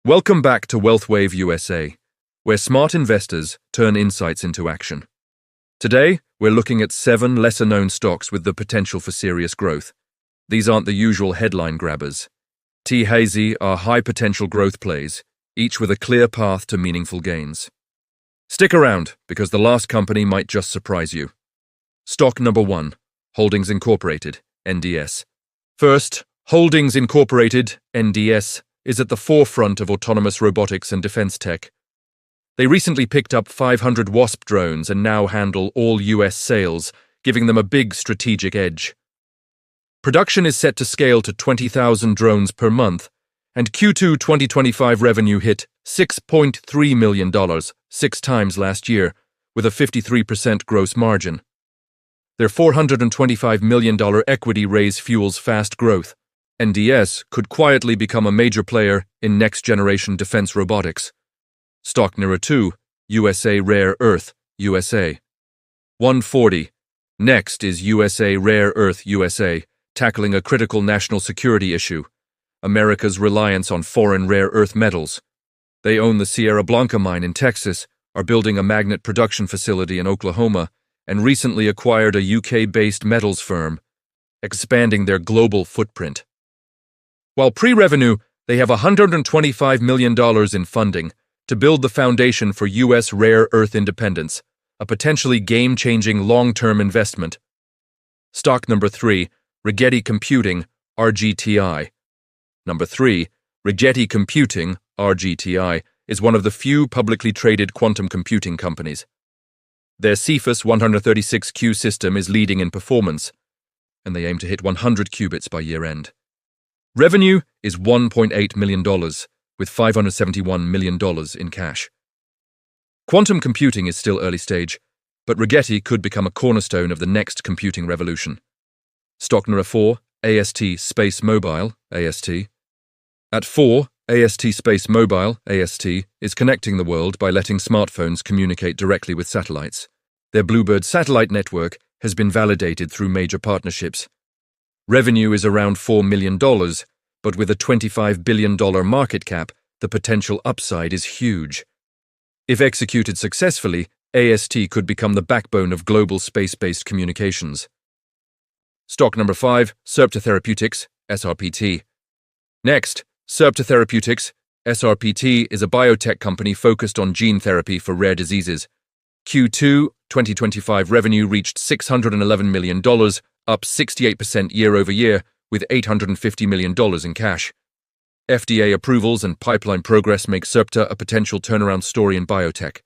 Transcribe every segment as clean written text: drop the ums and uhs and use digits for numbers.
Welcome back to WealthWave USA, where smart investors turn insights into action. Today, we're looking at 7 lesser-known stocks with the potential for serious growth. These aren't the usual headline grabbers. T-Hazy are high-potential growth plays, each with a clear path to meaningful gains. Stick around, because the last company might just surprise you. Stock number 1, Holdings Incorporated, NDS. First, Holdings Incorporated, NDS, is at the forefront of autonomous robotics and defense tech. They recently picked up 500 Wasp drones and now handle all US sales, giving them a big strategic edge. Production is set to scale to 20,000 drones per month, and Q2 2025 revenue hit $6.3 million, 6 times last year, with a 53% gross margin. Their $425 million equity raise fuels fast growth. NDS could quietly become a major player in next-generation defense robotics. Stock number 2, USA Rare Earth, USA. 140. Next is USA Rare Earth, USA, tackling a critical national security issue: America's reliance on foreign rare earth metals. They own the Sierra Blanca mine in Texas, are building a magnet production facility in Oklahoma, and recently acquired a UK-based metals firm, expanding their global footprint. While pre-revenue, they have $125 million in funding to build the foundation for U.S. rare earth independence, a potentially game-changing long-term investment. Stock number 3, Regetti Computing, RGTI. Number 3, Regetti Computing, RGTI, is one of the few publicly traded quantum computing companies. Their Cephas 136Q system is leading in performance, and they aim to hit 100 qubits by year-end. Revenue is $1.8 million, with $571 million in cash. Quantum computing is still early stage, but Regetti could become a cornerstone of the next computing revolution. Stock number 4, AST Space Mobile, AST. At 4, AST Space Mobile, AST, is connecting the world by letting smartphones communicate directly with satellites. Their Bluebird satellite network has been validated through major partnerships. Revenue is around $4 million, but with a $25 billion market cap, the potential upside is huge. If executed successfully, AST could become the backbone of global space-based communications. Stock number 5, Serpta Therapeutics, SRPT. Next, Serpta Therapeutics, SRPT, is a biotech company focused on gene therapy for rare diseases. Q2 2025 revenue reached $611 million, up 68% year-over-year, with $850 million in cash. FDA approvals and pipeline progress make Serpta a potential turnaround story in biotech.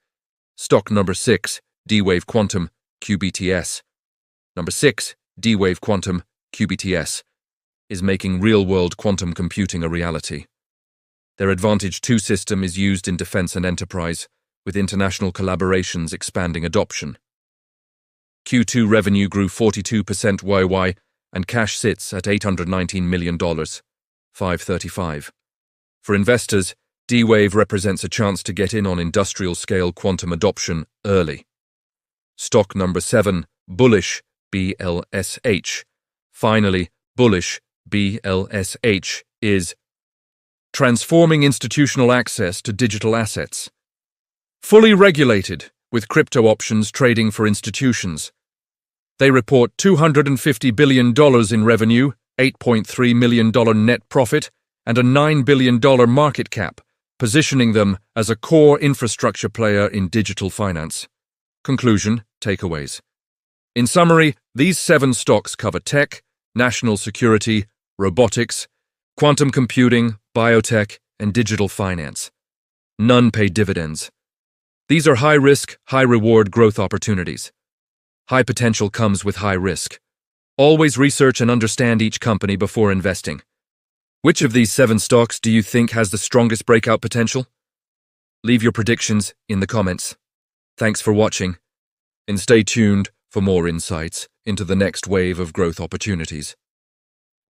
Stock number 6, DWaveQuantum, QBTS. Number 6, DWaveQuantum, QBTS, is making real-world quantum computing a reality. Their Advantage 2 system is used in defense and enterprise, with international collaborations expanding adoption. Q2 revenue grew 42% YY, and cash sits at $819 million, $535. For investors, D-Wave represents a chance to get in on industrial-scale quantum adoption early. Stock number 7, Bullish, BLSH. Finally, Bullish, BLSH, is transforming institutional access to digital assets. Fully regulated, with crypto options trading for institutions. They report $250 billion in revenue, $8.3 million net profit, and a $9 billion market cap, positioning them as a core infrastructure player in digital finance. Conclusion, takeaways. In summary, these 7 stocks cover tech, national security, robotics, quantum computing, biotech, and digital finance. None pay dividends. These are high-risk, high-reward growth opportunities. High potential comes with high risk. Always research and understand each company before investing. Which of these 7 stocks do you think has the strongest breakout potential? Leave your predictions in the comments. Thanks for watching, and stay tuned for more insights into the next wave of growth opportunities.